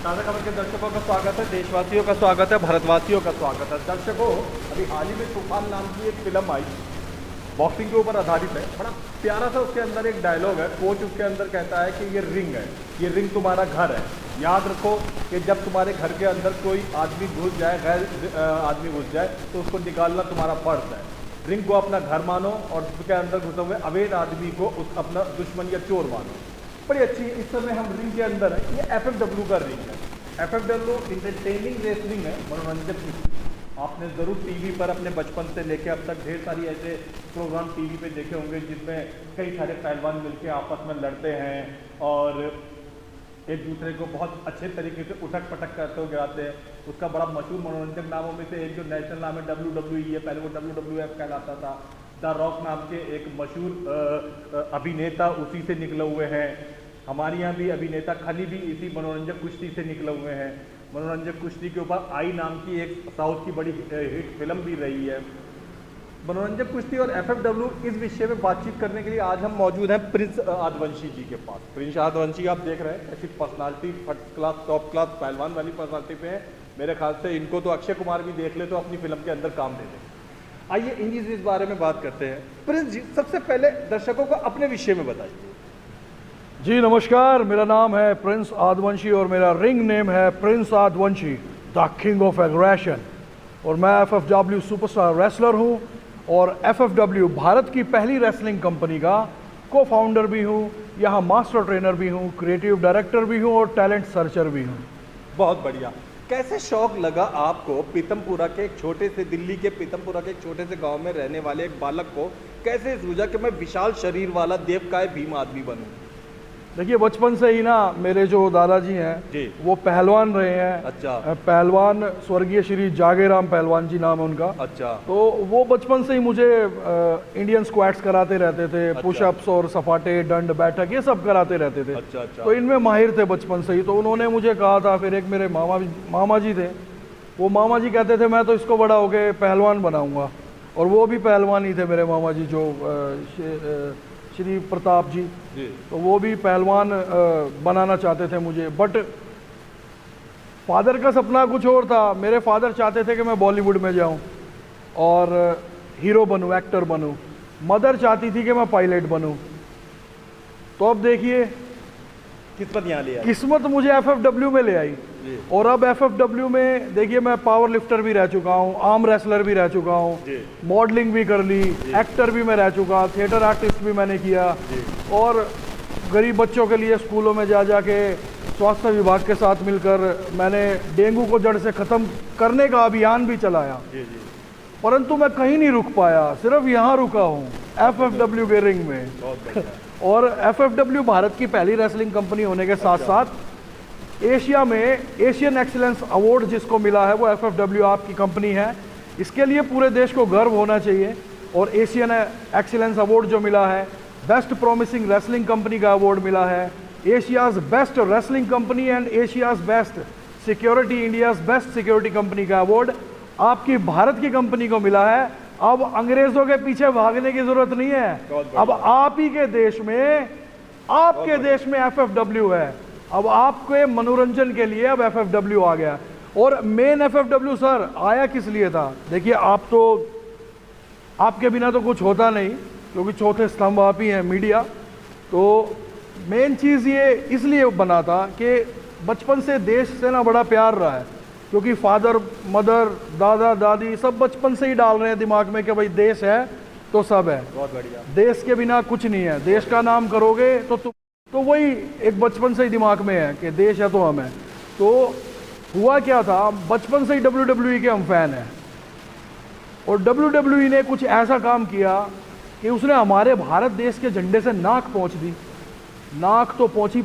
ताज़ा खबर के दर्शकों का स्वागत है, देशवासियों का स्वागत है, भारतवासियों का स्वागत है। दर्शकों, अभी हाल ही में तूफान नाम की एक फिल्म आई, बॉक्सिंग के ऊपर आधारित है। बड़ा प्यारा सा उसके अंदर एक डायलॉग है। कोच उसके अंदर कहता है कि ये रिंग है, ये रिंग तुम्हारा घर है। याद रखो कि जब तुम्हारे घर के अंदर कोई आदमी घुस जाए, गैर आदमी घुस जाए, तो उसको निकालना तुम्हारा फर्ज है। रिंग को अपना घर मानो और उसके अंदर घुसे हुए अवैध आदमी को अपना दुश्मन या चोर मानो। बड़ी अच्छी। इस समय हम रिंग के अंदर है। ये FFW का रिंग है। FFW इंटरटेनिंग रेसलिंग है, मनोरंजक कुश्ती। आपने ज़रूर टीवी पर अपने बचपन से लेके अब तक ढेर सारी ऐसे प्रोग्राम टीवी पे देखे होंगे जिसमें कई सारे पहलवान मिलके आपस में लड़ते हैं और एक दूसरे को बहुत अच्छे तरीके से उठक पटक करते हुए गिराते हैं। उसका बड़ा मशहूर मनोरंजक नामों में से एक जो नेशनल नाम है WWE है, पहले वो WWF कहलाता था। द रॉक नाम के एक मशहूर अभिनेता उसी से निकले हुए हैं। हमारे यहाँ भी अभिनेता खली भी इसी मनोरंजक कुश्ती से निकले हुए हैं। मनोरंजक कुश्ती के ऊपर आई नाम की एक साउथ की बड़ी हिट फिल्म भी रही है। मनोरंजक कुश्ती और FFW इस विषय में बातचीत करने के लिए आज हम मौजूद हैं प्रिंस आदिवंशी जी के पास। प्रिंस आदिवंशी आप देख रहे हैं, ऐसी personality first class top class पहलवान वाली पर्सनालिटी पे है। मेरे ख्याल से इनको तो अक्षय कुमार भी देख ले तो अपनी फिल्म के अंदर काम दे दे। आइए इस बारे में बात करते हैं। प्रिंस जी, सबसे पहले दर्शकों को अपने विषय में बताइए। जी नमस्कार, मेरा नाम है प्रिंस आदिवंशी और मेरा रिंग नेम है Prince Adivanshi, the king of aggression. और मैं FFW सुपरस्टार रेसलर हूँ और FFW भारत की पहली रेसलिंग कंपनी का को फाउंडर भी हूँ, यहाँ मास्टर ट्रेनर भी हूँ, क्रिएटिव डायरेक्टर भी हूँ और टैलेंट सर्चर भी हूँ। बहुत बढ़िया। कैसे शौक लगा आपको पीतमपुरा के एक छोटे से, दिल्ली के पीतमपुरा के एक छोटे से गांव में रहने वाले एक बालक को कैसे सूझा कि मैं विशाल शरीर वाला देवकाय भीम आदमी बनूं? देखिए, बचपन से ही ना मेरे जो दादाजी हैं वो पहलवान रहे हैं। अच्छा। पहलवान स्वर्गीय श्री जागेराम पहलवान जी नाम है उनका। अच्छा। तो वो बचपन से ही मुझे इंडियन स्क्वाट्स कराते रहते थे। अच्छा। पुशअप्स और सपाटे, दंड बैठक, ये सब कराते रहते थे। अच्छा अच्छा। तो इनमें माहिर थे बचपन से ही। तो उन्होंने मुझे कहा था, फिर एक मेरे मामा जी थे, वो मामा जी कहते थे मैं तो इसको बड़ा होके पहलवान बनाऊंगा। और वो भी पहलवान ही थे मेरे मामा जी, जो श्री प्रताप जी। तो वो भी पहलवान बनाना चाहते थे मुझे। बट फादर का सपना कुछ और था। मेरे फादर चाहते थे कि मैं बॉलीवुड में जाऊं और हीरो बनूं, एक्टर बनूं। मदर चाहती थी कि मैं पायलट बनूं। तो अब देखिए किस्मत यहाँ ले आई। किस्मत मुझे FFW में ले आई। और अब FFW में देखिए मैं पावर लिफ्टर भी रह चुका हूँ, आर्म रेसलर भी रह चुका हूँ, मॉडलिंग भी कर ली, एक्टर भी मैं रह चुका, थिएटर आर्टिस्ट भी मैंने किया। और गरीब बच्चों के लिए स्कूलों में जा के स्वास्थ्य विभाग के साथ मिलकर मैंने डेंगू को जड़ से ख़त्म करने का अभियान भी चलाया। परंतु मैं कहीं नहीं रुक पाया, सिर्फ यहाँ रुका हूँ, FFW के रिंग में। और FFW भारत की पहली रेसलिंग कंपनी होने के साथ साथ एशिया में एशियन एक्सीलेंस अवार्ड जिसको मिला है वो FFW आपकी कंपनी है। इसके लिए पूरे देश को गर्व होना चाहिए। और एशियन एक्सीलेंस अवार्ड जो मिला है, बेस्ट प्रॉमिसिंग रेसलिंग कंपनी का अवार्ड मिला है, Asia's best wrestling company and Asia's best security, India's best security company का अवार्ड आपकी भारत की कंपनी को मिला है। अब अंग्रेजों के पीछे भागने की जरूरत नहीं है। अब आप ही के देश में, आपके देश में FFW है। अब आपके मनोरंजन के लिए अब FFW आ गया। और मेन FFW सर आया किस लिए था? देखिए, आप तो, आपके बिना तो कुछ होता नहीं, क्योंकि चौथे स्तंभ आप ही हैं, मीडिया। तो मेन चीज़ ये इसलिए बना था कि बचपन से देश से ना बड़ा प्यार रहा है, क्योंकि फादर, मदर, दादा, दादी सब बचपन से ही डाल रहे हैं दिमाग में कि भाई देश है तो सब है। बहुत बढ़िया। देश के बिना कुछ नहीं है। देश का नाम करोगे तो वही एक बचपन से ही दिमाग में है कि देश है तो हम है। तो हुआ क्या था, बचपन से ही WWE के हम फैन हैं। और WWE ने कुछ ऐसा काम किया कि उसने हमारे भारत देश के झंडे से नाक पोंछ दी। नाक तो पोंछी,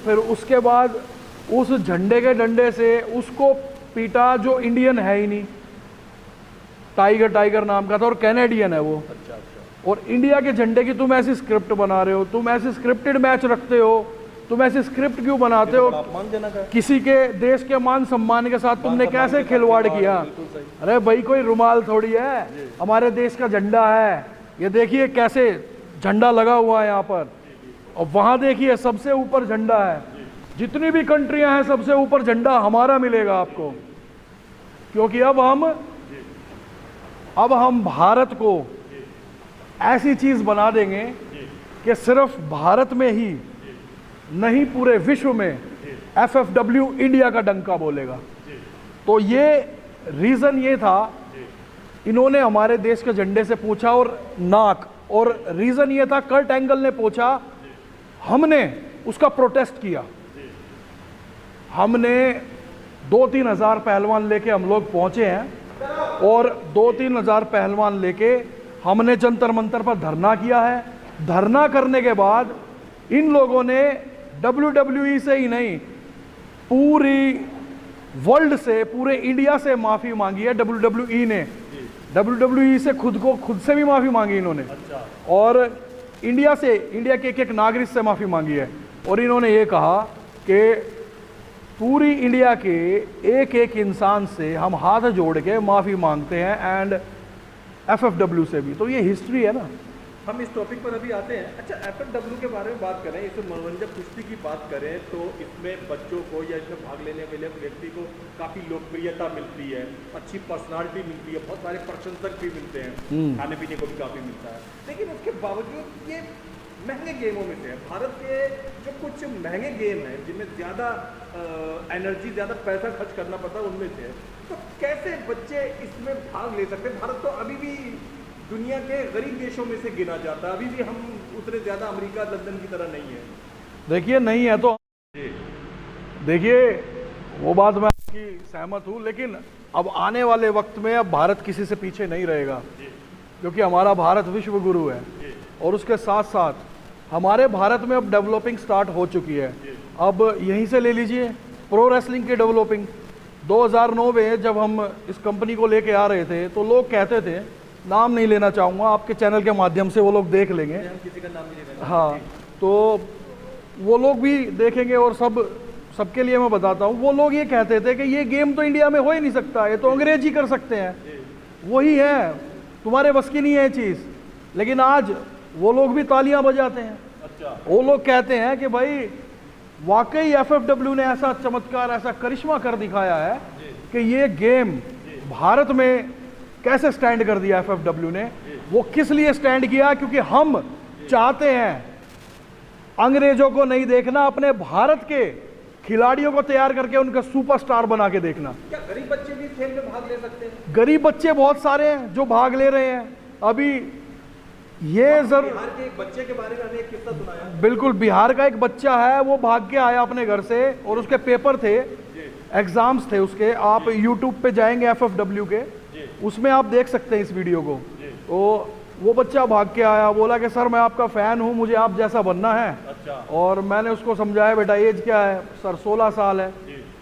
फिर उसके बाद उस झंडे के डंडे से उसको पीटा जो इंडियन है ही नहीं। टाइगर नाम का था और कैनेडियन है वो। अच्छा। और इंडिया के झंडे की तुम ऐसी स्क्रिप्ट बना रहे हो, तुम ऐसे स्क्रिप्टेड मैच रखते हो, तुम ऐसी स्क्रिप्ट क्यों बनाते हो? किसी के देश के मान सम्मान के साथ तुमने कैसे खिलवाड़ किया? अरे भाई, कोई रुमाल थोड़ी है, हमारे देश का झंडा है। ये देखिए कैसे झंडा लगा हुआ है यहाँ पर, और वहाँ देखिए सबसे ऊपर झंडा है। जितनी भी कंट्रियां हैं सबसे ऊपर झंडा हमारा मिलेगा आपको, क्योंकि अब हम भारत को ऐसी चीज बना देंगे कि सिर्फ भारत में ही नहीं पूरे विश्व में FFW इंडिया का डंका बोलेगा। तो ये रीजन ये था, इन्होंने हमारे देश के झंडे से पूछा और रीजन ये था, कर्ट एंगल ने पूछा, हमने उसका प्रोटेस्ट किया। हमने 2-3 हज़ार पहलवान लेके हम लोग पहुंचे हैं और 2-3 हज़ार पहलवान लेके हमने जंतर मंतर पर धरना किया है। धरना करने के बाद इन लोगों ने WWE से ही नहीं, पूरी वर्ल्ड से, पूरे इंडिया से माफी मांगी है। WWE ने WWE से खुद से भी माफी मांगी इन्होंने। अच्छा। और इंडिया के एक नागरिक से माफी मांगी है। और इन्होंने ये कहा कि पूरी इंडिया के एक इंसान से हम हाथ जोड़ के माफी मांगते हैं, एंड FFW से भी। तो ये हिस्ट्री है ना। हम इस टॉपिक पर अभी आते हैं। अच्छा, FFW के बारे में बात करें, इसमें मनोरंजक कुश्ती की बात करें तो इसमें बच्चों को या इसमें भाग लेने वाले व्यक्ति को काफ़ी लोकप्रियता मिलती है, अच्छी पर्सनालिटी मिलती है, बहुत सारे प्रशंसक भी मिलते हैं, खाने पीने को भी काफ़ी मिलता है। लेकिन उसके बावजूद ये महंगे गेमों में से है। भारत के जो कुछ महंगे गेम हैं जिनमें ज़्यादा एनर्जी, ज़्यादा पैसा खर्च करना पड़ता है, उनमें से है। तो कैसे बच्चे इसमें भाग ले सकते हैं? भारत तो अभी भी दुनिया के गरीब देशों में से गिना जाता है, अभी भी हम उतने ज़्यादा अमेरिका, लंदन की तरह नहीं है। देखिए नहीं है तो देखिए, वो बात मैं आपकी सहमत हूँ, लेकिन अब आने वाले वक्त में अब भारत किसी से पीछे नहीं रहेगा, क्योंकि हमारा भारत विश्व गुरु है। और उसके साथ साथ हमारे भारत में अब डेवलपिंग स्टार्ट हो चुकी है। अब यहीं से ले लीजिए प्रो रेसलिंग की डेवलपिंग। 2009 में जब हम इस कंपनी को लेके आ रहे थे तो लोग कहते थे, नाम नहीं लेना चाहूँगा, आपके चैनल के माध्यम से वो लोग देख लेंगे, हम किसी का नाम नहीं लेना। हाँ, तो वो लोग भी देखेंगे और सबके लिए मैं बताता हूँ। वो लोग ये कहते थे कि ये गेम तो इंडिया में हो ही नहीं सकता, ये तो अंग्रेज ही कर सकते हैं, वही है, तुम्हारे बस की नहीं है ये चीज़। लेकिन आज वो लोग भी तालियां बजाते हैं। अच्छा। वो लोग कहते हैं कि भाई वाकई FFW ने ऐसा चमत्कार, ऐसा करिश्मा कर दिखाया है कि ये गेम भारत में कैसे स्टैंड कर दिया FFW ने। वो किस लिए स्टैंड किया? क्योंकि हम चाहते हैं अंग्रेजों को नहीं देखना, अपने भारत के खिलाड़ियों को तैयार करके उनका सुपरस्टार बना के देखना। क्या गरीब बच्चे भी खेल में भाग ले सकते हैं? गरीब बच्चे बहुत सारे हैं जो भाग ले रहे हैं। अभी ये बिहार के एक बच्चे के बारे में हमने एक किस्सा सुनाया। बिल्कुल, बिहार का एक बच्चा है, वो भाग के आया अपने घर से और उसके पेपर थे, एग्जाम्स थे उसके। आप YouTube पे जाएंगे FFW के, उसमें आप देख सकते हैं इस वीडियो को। तो वो बच्चा भाग के आया, बोला कि सर मैं आपका फ़ैन हूँ, मुझे आप जैसा बनना है। अच्छा। और मैंने उसको समझाया, बेटा एज क्या है? सर 16 साल है,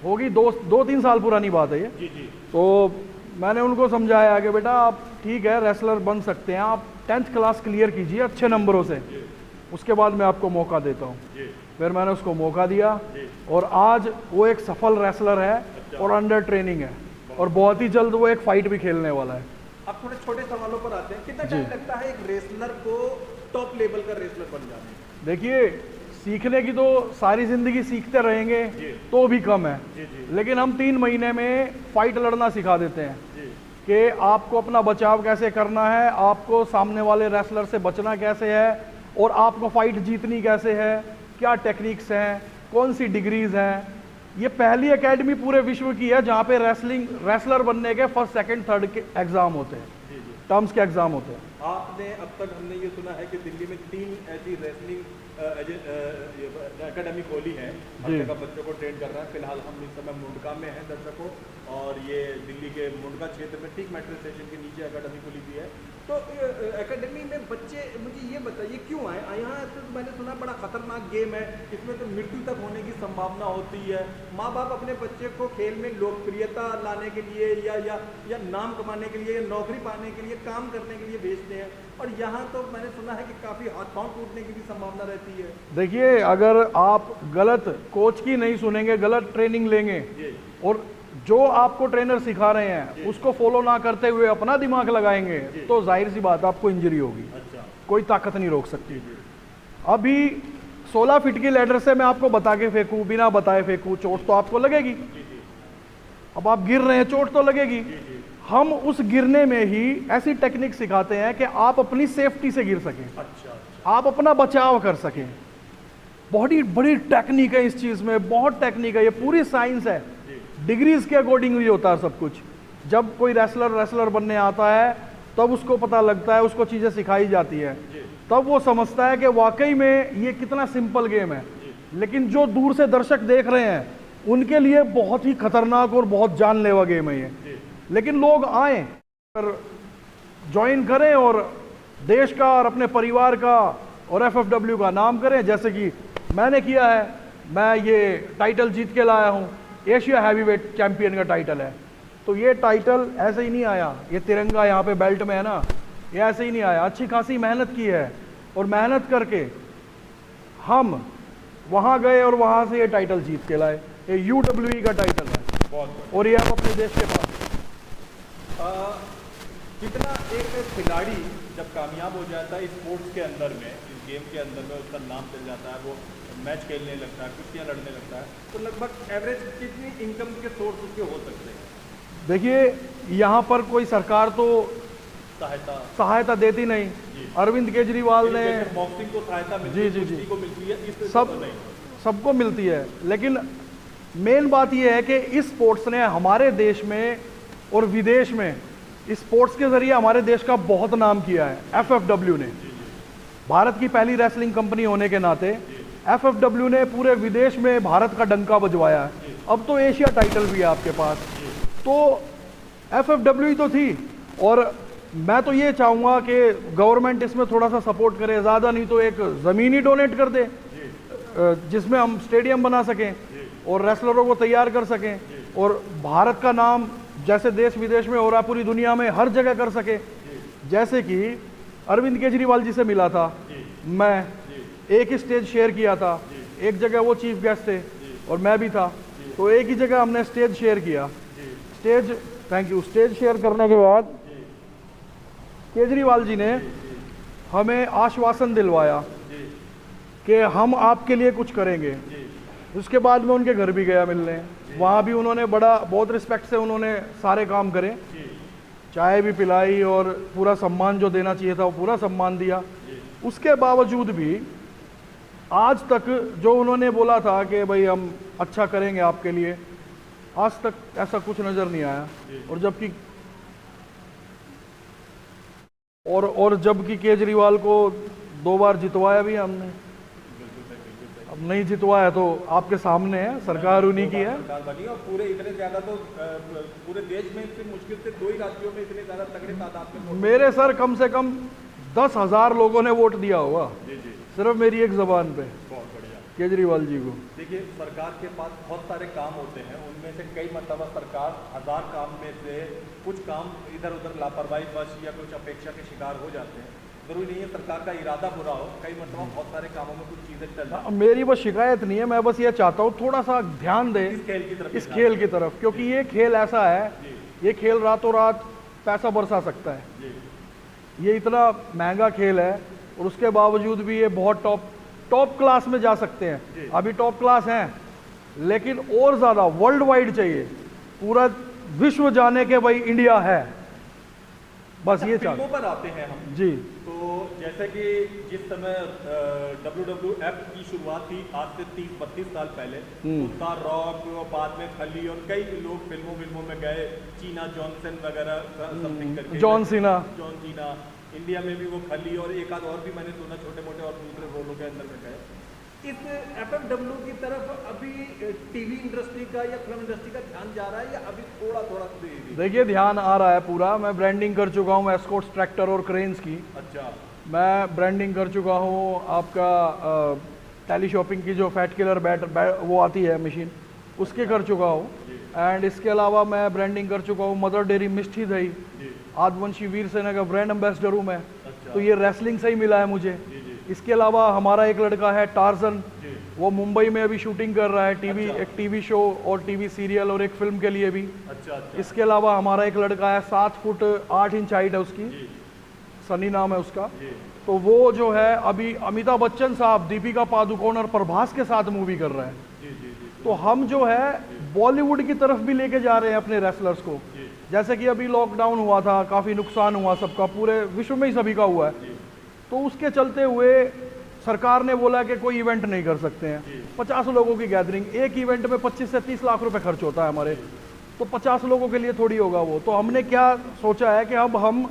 होगी 2-3 साल पुरानी बात है ये। तो मैंने उनको समझाया कि बेटा आप ठीक है रेसलर बन सकते हैं, आप 10th क्लास क्लियर कीजिए अच्छे नंबरों से, उसके बाद मैं आपको मौका देता हूँ। फिर मैंने उसको मौका दिया और आज वो एक सफल रेसलर है और अंडर ट्रेनिंग है, और बहुत ही जल्द वो एक फाइट भी खेलने वाला है। अब थोड़े छोटे सवालों पर आते हैं। कितना टाइम लगता है एक रेसलर को टॉप लेवल का रेसलर बन जाने में? देखिए, सीखने की तो सारी जिंदगी सीखते रहेंगे तो भी कम है, लेकिन हम 3 महीने में फाइट लड़ना सिखा देते हैं कि आपको अपना बचाव कैसे करना है, आपको सामने वाले रेसलर से बचना कैसे है, और आपको फाइट जीतनी कैसे है, क्या टेक्निक्स हैं, कौन सी डिग्रीज हैं। ये पहली एकेडमी पूरे विश्व की है जहाँ पे रेसलर बनने के 1st, 2nd, 3rd के एग्जाम होते हैं, टर्म्स के एग्जाम होते हैं। आपने अब तक, हमने ये सुना है कि दिल्ली में 3 ऐसी रेसलिंग एकेडमी खोली है, हर जगह बच्चों को ट्रेन कर रहा है। फिलहाल हम इस समय मुंडका में हैं दर्शकों, और ये दिल्ली के मुंडका क्षेत्र में ठीक मेट्रो स्टेशन के नीचे एकेडमी खुली हुई है। तो एकेडमी में बच्चे, मुझे ये बताइए क्यों आए? यहाँ तो मैंने सुना बड़ा खतरनाक गेम है, इसमें तो मृत्यु तक होने की संभावना होती है। माँ बाप अपने बच्चे को खेल में लोकप्रियता लाने के लिए या नाम कमाने के लिए या नौकरी पाने के लिए, काम करने के लिए भेजते हैं, और यहाँ तो मैंने सुना है कि काफ़ी हाथ पांव टूटने की भी संभावना रहती है। देखिए, अगर आप गलत कोच की नहीं सुनेंगे, गलत ट्रेनिंग लेंगे और जो आपको ट्रेनर सिखा रहे हैं उसको फॉलो ना करते हुए अपना दिमाग लगाएंगे, तो जाहिर सी बात आपको इंजरी होगी। अच्छा। कोई ताकत नहीं रोक सकती। अभी 16 फीट की लैडर से मैं आपको बता के फेंकूं, बिना बताए फेंकूं, चोट तो आपको लगेगी। अब आप गिर रहे हैं, चोट तो लगेगी। हम उस गिरने में ही ऐसी टेक्निक सिखाते हैं कि आप अपनी सेफ्टी से गिर सकें। आप अपना बचाव कर सकें। बहुत ही बड़ी टेक्निक है इस चीज में, बहुत टेक्निक है, ये पूरी साइंस है। डिग्रीज के अकॉर्डिंग ही होता है सब कुछ। जब कोई रेसलर बनने आता है तब उसको पता लगता है, उसको चीजें सिखाई जाती है, तब वो समझता है कि वाकई में ये कितना सिंपल गेम है। लेकिन जो दूर से दर्शक देख रहे हैं उनके लिए बहुत ही खतरनाक और बहुत जानलेवा गेम है ये। लेकिन लोग आए और ज्वाइन करें और देश का और अपने परिवार का और एफएफडब्ल्यू का नाम करें, जैसे कि मैंने किया है। मैं ये टाइटल जीत के लाया हूँ, एशिया हैवीवेट चैंपियन का टाइटल है। तो ये टाइटल ऐसे ही नहीं आया, ये तिरंगा यहाँ पे बेल्ट में है ना, ये ऐसे ही नहीं आया। अच्छी खासी मेहनत की है और मेहनत करके हम वहाँ गए और वहाँ से ये टाइटल जीत के लाए। ये UWE का टाइटल है और ये अब अपने देश के पास। कितना एक खिलाड़ी जब कामयाब हो जाता है स्पोर्ट्स के अंदर में, इस गेम के अंदर में, उसका नाम चल जाता है, वो मैच खेलने लगता है, कुश्तियाँ लड़ने लगता है, तो लगभग एवरेज कितनी इनकम के सोर्स उसके हो सकते हैं? देखिए यहाँ पर कोई सरकार तो सहायता देती नहीं। अरविंद केजरीवाल ने बॉक्सिंग को सहायता मिलती जी है, जी जी कुश्ती को मिलती है, इस सबको मिलती है। लेकिन मेन बात यह है कि इस स्पोर्ट्स ने हमारे देश में और विदेश में, इस स्पोर्ट्स के जरिए हमारे देश का बहुत नाम किया है। एफएफडब्ल्यू ने, भारत की पहली रेसलिंग कंपनी होने के नाते एफएफडब्ल्यू ने पूरे विदेश में भारत का डंका बजवाया है। अब तो एशिया टाइटल भी है आपके पास, तो एफएफडब्ल्यू ही तो थी। और मैं तो ये चाहूँगा कि गवर्नमेंट इसमें थोड़ा सा सपोर्ट करे, ज़्यादा नहीं तो एक ज़मीन ही डोनेट कर दे जिसमें हम स्टेडियम बना सकें और रेसलरों को तैयार कर सकें और भारत का नाम जैसे देश विदेश में हो रहा है पूरी दुनिया में हर जगह कर सके। जैसे कि अरविंद केजरीवाल जी से मिला था मैं, एक ही स्टेज शेयर किया था, एक जगह वो चीफ गेस्ट थे और मैं भी था, तो एक ही जगह हमने स्टेज शेयर किया। स्टेज शेयर करने के बाद केजरीवाल जी ने हमें आश्वासन दिलवाया कि हम आपके लिए कुछ करेंगे। उसके बाद में उनके घर भी गया मिलने, वहाँ भी उन्होंने बहुत रिस्पेक्ट से उन्होंने सारे काम करे, चाय भी पिलाई और पूरा सम्मान जो देना चाहिए था वो पूरा सम्मान दिया। उसके बावजूद भी आज तक जो उन्होंने बोला था कि भाई हम अच्छा करेंगे आपके लिए, आज तक ऐसा कुछ नज़र नहीं आया। और जबकि केजरीवाल को 2 बार जितवाया भी हमने, अब नहीं जितवाया तो आपके सामने है, सरकार उन्हीं की है। और पूरे इतने ज़्यादा तो पूरे देश में सिर्फ मुश्किल से 2 ही राज्यों में इतने ज़्यादा तगड़े तादाद में मेरे सर कम से कम 10,000 लोगों ने वोट दिया होगा सिर्फ मेरी एक ज़बान पे, केजरीवाल जी को। देखिए सरकार के पास बहुत सारे काम होते हैं, उनमें से कई मरतबा सरकार 1000 काम में से कुछ काम इधर उधर लापरवाही वश या कुछ अपेक्षा के शिकार हो जाते हैं। जरूरी नहीं है सरकार का इरादा बुरा हो, कई मरतबा बहुत सारे कामों में कुछ चीज़ें चल रही हैं। मेरी बस शिकायत नहीं है, मैं बस ये चाहता हूँ थोड़ा सा ध्यान दें इस खेल की तरफ, क्योंकि ये खेल ऐसा है, ये खेल रातों रात पैसा बरसा सकता है। ये इतना महंगा खेल है और उसके बावजूद भी ये बहुत टॉप क्लास में जा सकते हैं। अभी टॉप क्लास हैं लेकिन और ज़्यादा वर्ल्ड वाइड चाहिए, पूरा विश्व जाने के भाई इंडिया है, बस ये फिल्मों पर आते हैं हम जी। तो जैसे कि जिस समय WWF की शुरुआत थी आज से 30-32 साल पहले, तो रॉक और बाद में खली और कई लोग फिल्मों में गए, चीना जॉनसन वगैरह समथिंग करके, जॉन सीना, इंडिया में भी वो खली और एक आध और भी मैंने सुना छोटे मोटे और दूसरे रोलों के अंदर में गए। इस एफएफडब्ल्यू की तरफ अभी टीवी इंडस्ट्री का या फिल्म इंडस्ट्री का ध्यान जा रहा है या अभी थोड़ा देखिए ध्यान आ रहा है पूरा। मैं ब्रांडिंग कर चुका हूँ एस्कॉर्ट्स ट्रैक्टर और क्रेन्स की। अच्छा। मैं ब्रांडिंग कर चुका हूँ आपका टेली शॉपिंग की जो फैट किलर बैट वो आती है मशीन, उसके कर चुका हूँ। एंड इसके अलावा मैं ब्रांडिंग कर चुका हूँ मदर डेयरी मिष्ठी दही, आदिवंशी वीर सेना का ब्रांड एम्बेसडर हूँ मैं। अच्छा। तो ये रेसलिंग से ही मिला है मुझे। इसके अलावा हमारा एक लड़का है टार्जन, वो मुंबई में अभी शूटिंग कर रहा है एक टीवी शो और टीवी सीरियल और एक फिल्म के लिए भी। अच्छा। इसके अलावा हमारा एक लड़का है 7 फुट 8 इंच हाइट है उसकी, सनी नाम है उसका। तो वो जो है अभी अमिताभ बच्चन साहब, दीपिका पादुकोण और प्रभास के साथ मूवी कर रहे हैं। तो हम जो है बॉलीवुड की तरफ भी लेके जा रहे हैं अपने रेसलर्स को। जैसे कि अभी लॉकडाउन हुआ था, काफ़ी नुकसान हुआ सबका, पूरे विश्व में ही सभी का हुआ है। तो उसके चलते हुए सरकार ने बोला कि कोई इवेंट नहीं कर सकते हैं। 50 लोगों की गैदरिंग, एक इवेंट में 25 से 30 लाख रुपए खर्च होता है हमारे, तो 50 लोगों के लिए थोड़ी होगा वो। तो हमने क्या सोचा है कि अब हम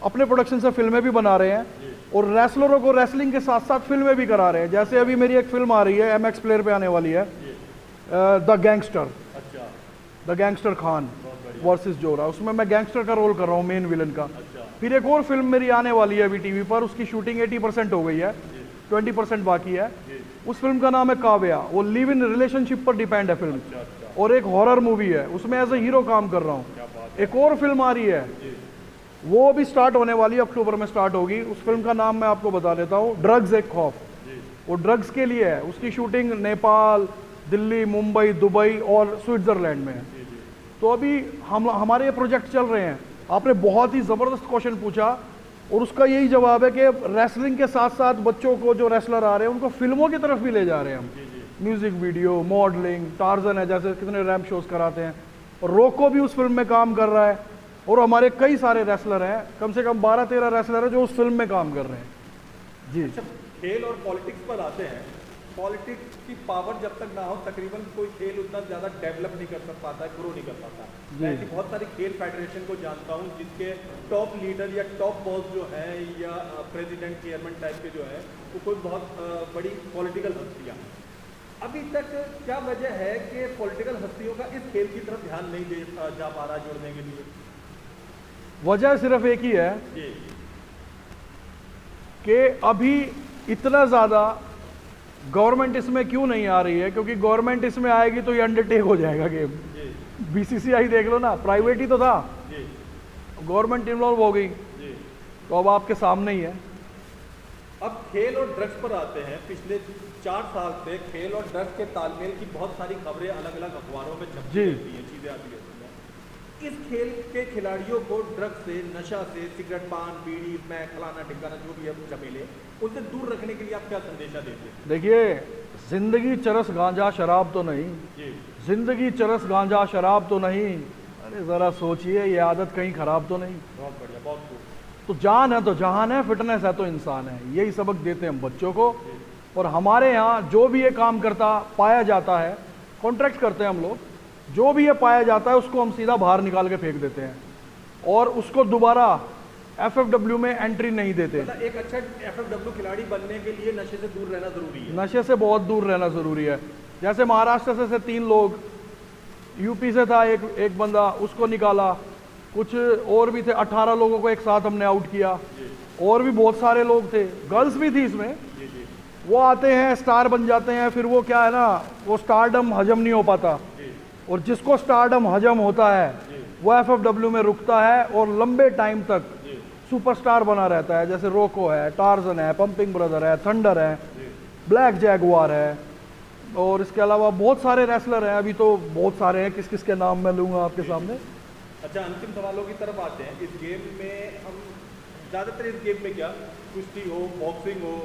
अपने प्रोडक्शन से फिल्में भी बना रहे हैं और रेसलरों को रेसलिंग के साथ साथ फिल्में भी करा रहे हैं। जैसे अभी मेरी एक फिल्म आ रही है, MX प्लेयर पे आने वाली है, the gangster, the gangster Khan versus जोरा। उसमें मैं गैंगस्टर का रोल कर रहा हूँ, मेन विलन का। फिर एक और फिल्म मेरी आने वाली है अभी टीवी पर, उसकी शूटिंग 80% हो गई है, 20% बाकी है। उस फिल्म का नाम है काव्या। वो लिव इन रिलेशनशिप पर डिपेंड है फिल्म, और एक हॉरर मूवी है, उसमें एज ए हीरो काम कर रहा हूँ। एक और फिल्म आ रही है, वो भी स्टार्ट होने वाली है, अक्टूबर में स्टार्ट होगी। उस फिल्म का नाम मैं आपको बता देता हूँ, ड्रग्स एक खौफ। वो ड्रग्स के लिए है, उसकी शूटिंग नेपाल, दिल्ली, मुंबई, दुबई और स्विट्जरलैंड में है। तो अभी हमारे ये प्रोजेक्ट चल रहे हैं। आपने बहुत ही ज़बरदस्त क्वेश्चन पूछा और उसका यही जवाब है कि रेसलिंग के साथ साथ बच्चों को, जो रेसलर आ रहे हैं, उनको फिल्मों की तरफ भी ले जा रहे हैं हम। म्यूजिक वीडियो, मॉडलिंग, टार्जन है, जैसे कितने रैम्प शोज कराते हैं, और रोको भी उस फिल्म में काम कर रहा है। और हमारे कई सारे रेसलर हैं, कम से कम 12-13 रेसलर हैं जो उस फिल्म में काम कर रहे हैं जी। अच्छा, खेल और पॉलिटिक्स पर आते हैं। पॉलिटिक्स की पावर जब तक ना हो, तकरीबन कोई खेल उतना ज़्यादा डेवलप नहीं कर पाता है, ग्रो नहीं कर पाता। मैं ऐसी बहुत सारी खेल फेडरेशन को जानता हूँ जिसके टॉप लीडर या टॉप बॉस जो है, या प्रेसिडेंट, चेयरमैन टाइप के जो है, वो कोई बहुत बड़ी पॉलिटिकल हस्तियाँ। अभी तक क्या वजह है कि पॉलिटिकल हस्तियों का इस खेल की तरफ ध्यान नहीं दे जा पा रहा जोड़ने के लिए? वजह सिर्फ एक ही है कि अभी इतना ज़्यादा गवर्नमेंट इसमें क्यों नहीं आ रही है, क्योंकि गवर्नमेंट इसमें आएगी तो ये अंडरटेक हो जाएगा गेम। BCCI देख लो ना, प्राइवेट ही तो था, गवर्नमेंट इन्वॉल्व हो गई, तो अब आपके सामने ही है। अब खेल और ड्रग्स पर आते हैं। पिछले 4 साल से खेल और ड्रग्स के तालमेल की बहुत सारी खबरें अलग अलग अखबारों में छपती रहती हैं, चीज़ें आती रहती हैं। इस खेल के खिलाड़ियों को ड्रग्स से, नशा से, सिगरेट, पान, बीड़ी, स्मैक, फलाना ठिकाना जो भी है झमेले, उनसे दूर रखने के लिए आप क्या संदेशा देते हैं? देखिए, जिंदगी चरस गांजा शराब तो नहीं, जिंदगी चरस गांजा शराब तो नहीं। अरे ज़रा सोचिए, ये आदत कहीं ख़राब तो नहीं? बहुत बढ़िया, बहुत खूब। तो जान है तो जहान है, फिटनेस है तो इंसान है। यही सबक देते हैं हम बच्चों को। और हमारे यहाँ जो भी ये काम करता पाया जाता है, कॉन्ट्रैक्ट करते हैं हम लोग, जो भी ये पाया जाता है उसको हम सीधा बाहर निकाल के फेंक देते हैं और उसको दोबारा FFW में एंट्री नहीं देते। मतलब एक अच्छा FFW खिलाड़ी बनने के लिए नशे से दूर रहना जरूरी है। नशे से बहुत दूर रहना ज़रूरी है। जैसे महाराष्ट्र से 3 लोग, यूपी से था एक बंदा, उसको निकाला, कुछ और भी थे, 18 लोगों को एक साथ हमने आउट किया। और भी बहुत सारे लोग थे, गर्ल्स भी थी इसमें। वो आते हैं, स्टार बन जाते हैं, फिर वो क्या है ना, वो स्टारडम हजम नहीं हो पाता, और जिसको स्टारडम हजम होता है वो FFW में रुकता है और लंबे टाइम तक सुपरस्टार बना रहता है। जैसे रोको है, टार्जन है, पंपिंग ब्रदर है, थंडर है, ब्लैक जैगुआर है, और इसके अलावा बहुत सारे रेसलर हैं। अभी तो बहुत सारे हैं, किस किस के नाम मैं लूँगा आपके सामने। अच्छा, अंतिम सवालों की तरफ आते हैं। इस गेम में हम ज़्यादातर, इस गेम में क्या कुश्ती हो, बॉक्सिंग हो,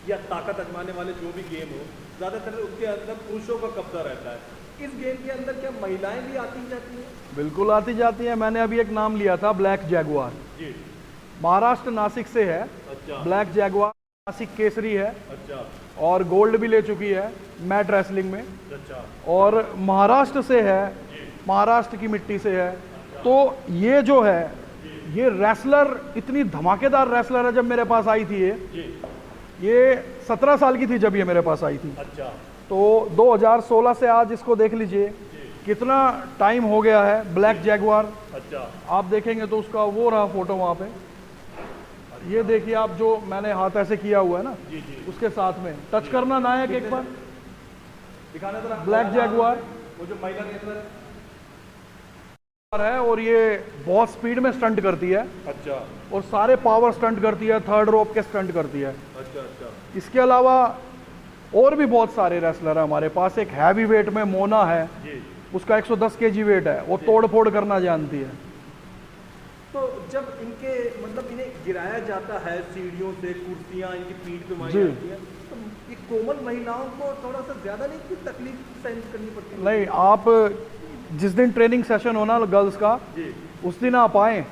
या ताकत आजमाने वाले जो भी गेम हो, ज़्यादातर उसके अंदर पुरुषों का कब्जा रहता है। इस गेम के अंदर क्या महिलाएं भी आती जाती हैं? बिल्कुल आती जाती हैं। मैंने अभी एक नाम लिया था, ब्लैक जैगुआर, महाराष्ट्र नासिक से है। अच्छा। ब्लैक जैगुआर नासिक केसरी है। अच्छा। और गोल्ड भी ले चुकी है मैट रेसलिंग में। अच्छा। और महाराष्ट्र से है, महाराष्ट्र की मिट्टी से है। तो ये जो है, ये रेसलर इतनी धमाकेदार रेसलर है। जब मेरे पास आई थी ये 17 साल की थी जब ये मेरे पास आई थी। अच्छा। तो 2016 से आज इसको देख लीजिए कितना टाइम हो गया है। ब्लैक जैगुआर, अच्छा, आप देखेंगे तो उसका वो रहा फोटो वहाँ पे। ये देखिए आप, जो मैंने हाथ ऐसे किया हुआ है ना, उसके साथ में टच करना नायक एक बार दिखाना जरा। ब्लैक जैगुआर वो जो महिला रेसलर है, और ये बहुत स्पीड में स्टंट करती है। अच्छा। और सारे पावर स्टंट करती है, थर्ड रोप के स्टंट करती है। अच्छा। अच्छा। इसके अलावा और भी बहुत सारे रेसलर हैं हमारे पास। एक हैवी वेट में मोना है, उसका 110 kg वेट है, वो तोड़ फोड़ करना जानती है। तो जब इनके मतलब इन्हें गिराया जाता है सीढ़ियों से, कुर्सियाँ इनकी पीठ पे मारी जी। जाती हैं, तो ये कोमल महिलाओं को थोड़ा सा ज़्यादा नहीं कुछ तकलीफ सहन करनी पड़ती है? नहीं, आप जिस दिन ट्रेनिंग सेशन हो ना गर्ल्स का, जी उस दिन आप आएँ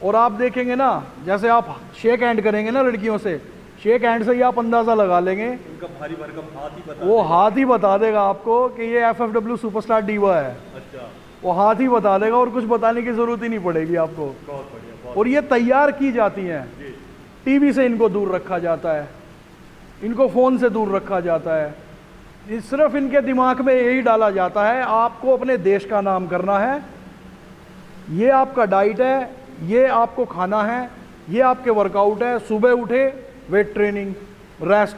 और आप देखेंगे ना, जैसे आप शेक हैंड करेंगे ना लड़कियों से, शेक हैंड से ही आप अंदाज़ा लगा लेंगे, उनका भारी भरकम हाथ ही बता वो हाथ ही बता देगा आपको कि ये FFW सुपरस्टार डीवा है। अच्छा, वो हाथ ही बता देगा और कुछ बताने की ज़रूरत ही नहीं पड़ेगी आपको। बहुत बढ़िया, बहुत और ये तैयार की जाती हैं, जी टीवी से इनको दूर रखा जाता है, इनको फ़ोन से दूर रखा जाता है, ये सिर्फ इनके दिमाग में यही डाला जाता है आपको अपने देश का नाम करना है, ये आपका डाइट है, ये आपको खाना है, ये आपके वर्कआउट है। सुबह उठे वेट ट्रेनिंग, रेस्ट,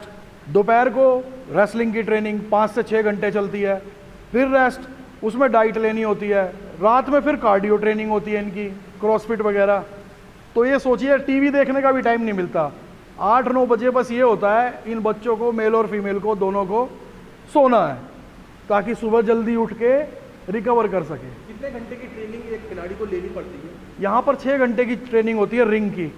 दोपहर को रेसलिंग की ट्रेनिंग 5 से 6 घंटे चलती है, फिर रेस्ट, उसमें डाइट लेनी होती है, रात में फिर कार्डियो ट्रेनिंग होती है इनकी, क्रॉसफिट वगैरह। तो ये सोचिए टीवी देखने का भी टाइम नहीं मिलता, 8-9 बजे बस ये होता है इन बच्चों को, मेल और फीमेल को दोनों को सोना है, ताकि सुबह जल्दी उठ के रिकवर कर सके। कितने घंटे की ट्रेनिंग एक खिलाड़ी को लेनी पड़ती है? यहाँ पर 6 घंटे की ट्रेनिंग होती है रिंग की,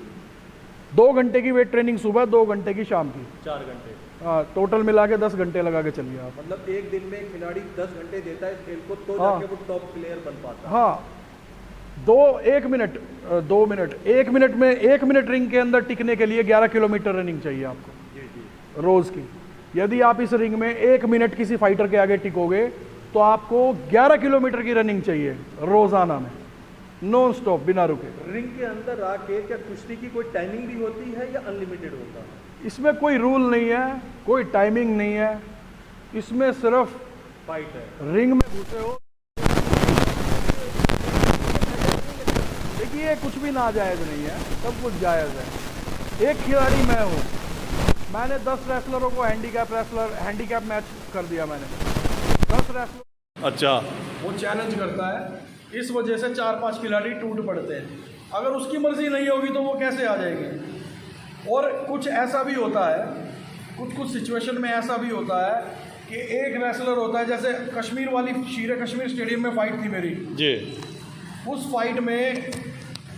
2 घंटे की वेट ट्रेनिंग सुबह, 2 घंटे की शाम की। 4 घंटे, हाँ, टोटल मिला के 10 घंटे लगा के चलिए आप। मतलब एक दिन में खिलाड़ी 10 घंटे देता है इस खेल को, तो हाँ। जाके वो टॉप प्लेयर बन पाता है। हाँ, 1 मिनट 1 मिनट में 1 मिनट रिंग के अंदर टिकने के लिए 11 किलोमीटर रनिंग चाहिए आपको जी जी, रोज़ की। यदि आप इस रिंग में 1 मिनट किसी फाइटर के आगे टिकोगे तो आपको 11 किलोमीटर की रनिंग चाहिए रोज़ाना में, नॉन स्टॉप, बिना रुके। रिंग के अंदर आके क्या कुश्ती की कोई टाइमिंग भी होती है या अनलिमिटेड होता है? इसमें कोई रूल नहीं है, कोई टाइमिंग नहीं है, इसमें सिर्फ फाइट है। रिंग में घुसे हो। देखिए कुछ भी नाजायज़ नहीं है, सब कुछ जायज़ है। एक खिलाड़ी मैं हूँ, मैंने 10 रेसलरों को हैंडीकैप मैच कर दिया मैंने, 10 रेसलर। अच्छा, वो चैलेंज करता है, इस वजह से 4-5 खिलाड़ी टूट पड़ते हैं। अगर उसकी मर्जी नहीं होगी तो वो कैसे आ जाएंगे? और कुछ ऐसा भी होता है, कुछ सिचुएशन में ऐसा भी होता है कि एक रेसलर होता है, जैसे कश्मीर वाली शीरे कश्मीर स्टेडियम में फाइट थी मेरी जी उस फाइट में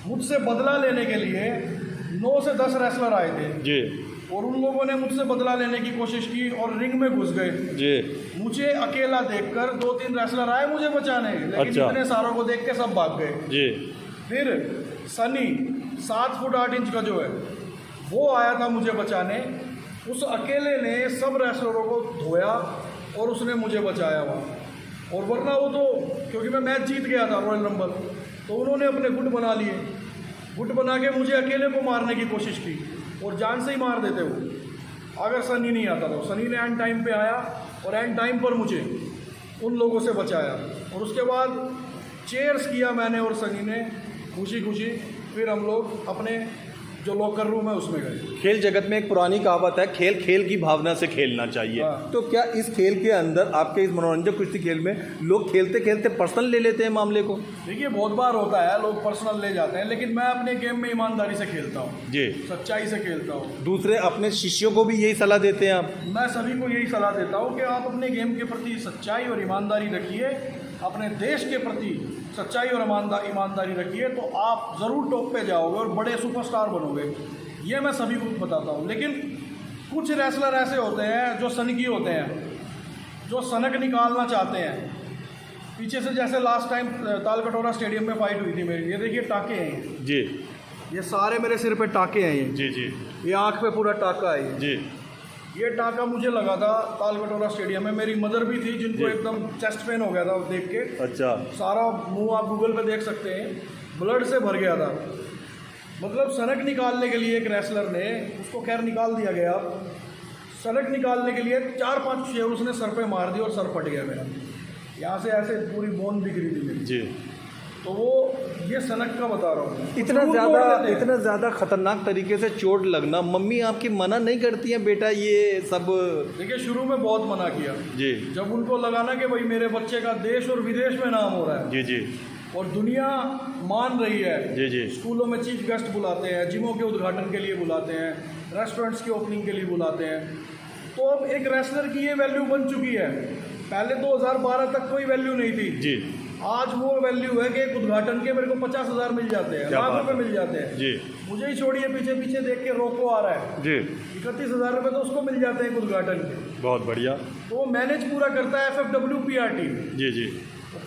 मुझसे बदला लेने के लिए 9 से 10 रेसलर आए थे जी और उन लोगों ने मुझसे बदला लेने की कोशिश की और रिंग में घुस गए। जी, मुझे अकेला देखकर 2-3 रेसलर आए मुझे बचाने, लेकिन अच्छा। इतने सारों को देख के सब भाग गए। जी फिर सनी 7 फुट 8 इंच का जो है वो आया था मुझे बचाने, उस अकेले ने सब रेसलरों को धोया और उसने मुझे बचाया वहाँ। और वरना वो तो, क्योंकि मैं मैच जीत गया था रॉयल नंबर, तो उन्होंने अपने गुट बना लिए, गुट बना के मुझे अकेले को मारने की कोशिश की और जान से ही मार देते वो, अगर सनी नहीं आता तो। सनी ने एंड टाइम पे आया और एंड टाइम पर मुझे उन लोगों से बचाया और उसके बाद चेयर्स किया मैंने और सनी ने खुशी खुशी। फिर हम लोग अपने जो लॉकर रूम है उसमें गए। खेल जगत में एक पुरानी कहावत है, खेल खेल की भावना से खेलना चाहिए। हाँ। तो क्या इस खेल के अंदर, आपके इस मनोरंजक कुश्ती खेल में, लोग खेलते खेलते पर्सनल ले लेते हैं मामले को? देखिए बहुत बार होता है लोग पर्सनल ले जाते हैं, लेकिन मैं अपने गेम में ईमानदारी से खेलता हूँ, जी, सच्चाई से खेलता हूँ। दूसरे अपने शिष्यों को भी यही सलाह देते हैं आप? मैं सभी को यही सलाह देता हूँ कि आप अपने गेम के प्रति सच्चाई और ईमानदारी रखिए, अपने देश के प्रति सच्चाई और ईमानदारी रखिए, तो आप ज़रूर टॉप पे जाओगे और बड़े सुपरस्टार बनोगे। ये मैं सभी को बताता हूँ। लेकिन कुछ रेसलर ऐसे होते हैं जो सनकी होते हैं, जो सनक निकालना चाहते हैं पीछे से। जैसे लास्ट टाइम तालकटोरा स्टेडियम में फाइट हुई थी मेरी, ये देखिए टाके हैं जी ये सारे मेरे सिर पे टाके हैं, जी जी ये आँख पे पूरा टाका है। जी ये टाका मुझे लगा था तालकटोरा स्टेडियम में। मेरी मदर भी थी जिनको एकदम चेस्ट पेन हो गया था वो देख के। अच्छा, सारा मुंह आप गूगल पे देख सकते हैं, ब्लड से भर गया था। मतलब सनक निकालने के लिए एक रेसलर ने, उसको खैर निकाल दिया गया, सनक निकालने के लिए 4-5 शेर उसने सर पे मार दी और सर फट गया मेरा, यहाँ से ऐसे पूरी बोन बिखरी थी मेरी। जी। तो वो ये सनक का बता रहा हूँ। इतना ज़्यादा खतरनाक तरीके से चोट लगना, मम्मी आपकी मना नहीं करती हैं बेटा ये सब? देखिए शुरू में बहुत मना किया जी जब उनको लगा ना कि भाई मेरे बच्चे का देश और विदेश में नाम हो रहा है जी जी और दुनिया मान रही है। जी जी स्कूलों में चीफ गेस्ट बुलाते हैं, जिमों के उद्घाटन के लिए बुलाते हैं, रेस्टोरेंट्स की ओपनिंग के लिए बुलाते हैं। तो अब एक रेसलर की ये वैल्यू बन चुकी है, पहले 2012 तक कोई वैल्यू नहीं थी। जी आज वो वैल्यू है कि एक उद्घाटन के मेरे को 50,000 मिल जाते हैं, लाख रुपए मिल जाते हैं जी। मुझे ही छोड़िए, पीछे पीछे देख के रोको आ रहा है जी। 31,000 रुपए तो उसको मिल जाते हैं एक उद्घाटन के। बहुत बढ़िया। तो वो मैनेज पूरा करता है FFW PR टीम। जी जी।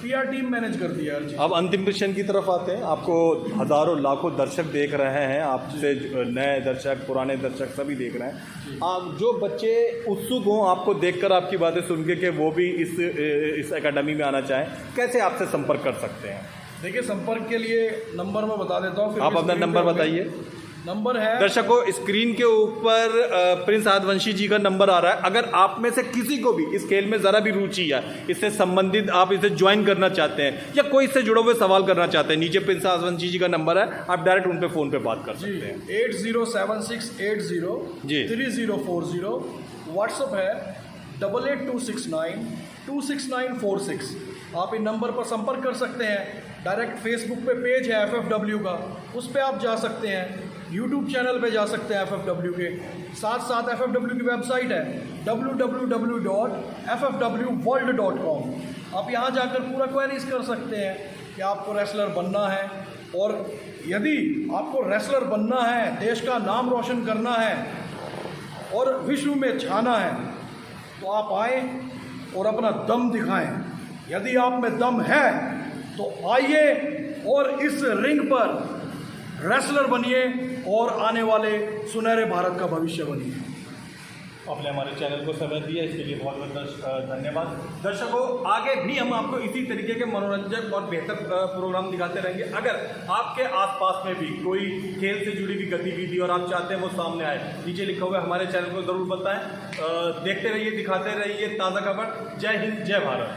PR टीम मैनेज करती है हर चीज। अब अंतिम क्वेश्चन की तरफ आते हैं। आपको हजारों लाखों दर्शक देख रहे हैं, आपसे नए दर्शक पुराने दर्शक सभी देख रहे हैं। आप जो बच्चे उत्सुक हों आपको देखकर, आपकी बातें सुन के वो भी इस एकेडमी में आना चाहें, कैसे आपसे संपर्क कर सकते हैं? देखिए, संपर्क के लिए नंबर मैं बता देता हूँ। आप अपना नंबर बताइए। नंबर है, दर्शकों स्क्रीन के ऊपर प्रिंस आदिवंशी जी का नंबर आ रहा है। अगर आप में से किसी को भी इस खेल में ज़रा भी रुचि है, इससे संबंधित आप इसे ज्वाइन करना चाहते हैं या कोई इससे जुड़े हुए सवाल करना चाहते हैं, नीचे प्रिंस आदिवंशी जी का नंबर है, आप डायरेक्ट उन पे फ़ोन पे बात कर सकते हैं। 8076803040। व्हाट्सअप है 8826926946। आप इन नंबर पर संपर्क कर सकते हैं। डायरेक्ट फेसबुक पे पेज है FFW का, उस पर आप जा सकते हैं। यूट्यूब चैनल पे जा सकते हैं FFW के। साथ साथ FFW की वेबसाइट है www.ffwworld.com। आप यहाँ जाकर पूरा क्वेरीज कर सकते हैं कि आपको रेसलर बनना है, और यदि आपको रेसलर बनना है, देश का नाम रोशन करना है और विश्व में छाना है, तो आप आए और अपना दम दिखाएं। यदि आप में दम है तो आइए और इस रिंग पर रेसलर बनिए और आने वाले सुनहरे भारत का भविष्य बनिए। आपने हमारे चैनल को समय दिया, इसके लिए बहुत बहुत धन्यवाद। दर्शकों, आगे भी हम आपको इसी तरीके के मनोरंजक और बेहतर प्रोग्राम दिखाते रहेंगे। अगर आपके आसपास में भी कोई खेल से जुड़ी हुई गतिविधि और आप चाहते हैं वो सामने आए, नीचे लिखा हुआ है, हमारे चैनल को ज़रूर बताएं। देखते रहिए, दिखाते रहिए ताज़ा खबर। जय हिंद, जय भारत।